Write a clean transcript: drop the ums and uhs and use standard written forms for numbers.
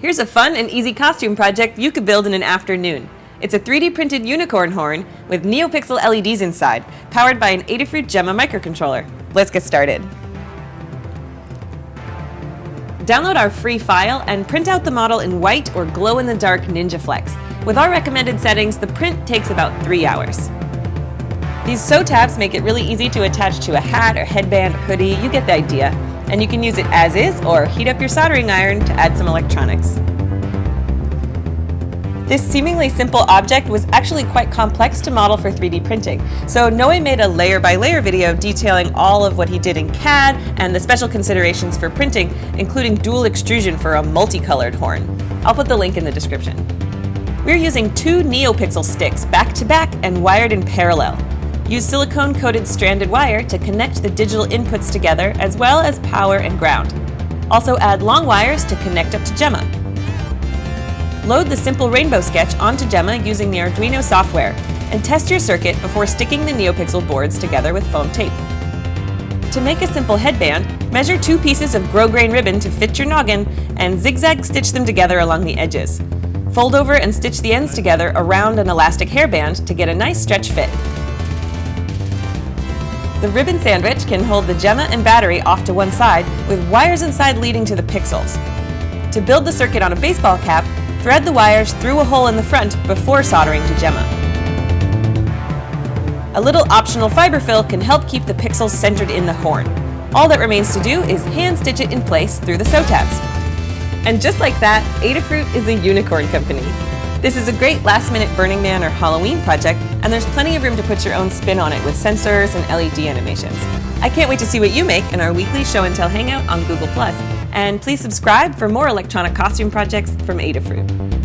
Here's a fun and easy costume project you could build in an afternoon. It's a 3D printed unicorn horn with NeoPixel LEDs inside, powered by an Adafruit Gemma microcontroller. Let's get started. Download our free file and print out the model in white or glow-in-the-dark Ninja Flex. With our recommended settings, the print takes about 3 hours. These sew tabs make it really easy to attach to a hat or headband or hoodie. You get the idea. And you can use it as is or heat up your soldering iron to add some electronics. This seemingly simple object was actually quite complex to model for 3D printing. So Noe made a layer-by-layer video detailing all of what he did in CAD and the special considerations for printing, including dual extrusion for a multicolored horn. I'll put the link in the description. We're using 2 NeoPixel sticks back-to-back and wired in parallel. Use silicone-coated stranded wire to connect the digital inputs together, as well as power and ground. Also add long wires to connect up to Gemma. Load the simple rainbow sketch onto Gemma using the Arduino software, and test your circuit before sticking the NeoPixel boards together with foam tape. To make a simple headband, measure 2 pieces of grosgrain ribbon to fit your noggin, and zigzag stitch them together along the edges. Fold over and stitch the ends together around an elastic hairband to get a nice stretch fit. The ribbon sandwich can hold the Gemma and battery off to one side, with wires inside leading to the pixels. To build the circuit on a baseball cap, thread the wires through a hole in the front before soldering to Gemma. A little optional fiber fill can help keep the pixels centered in the horn. All that remains to do is hand stitch it in place through the sew tabs. And just like that, Adafruit is a unicorn company. This is a great last-minute Burning Man or Halloween project, and there's plenty of room to put your own spin on it with sensors and LED animations. I can't wait to see what you make in our weekly Show and Tell Hangout on Google+. And please subscribe for more electronic costume projects from Adafruit.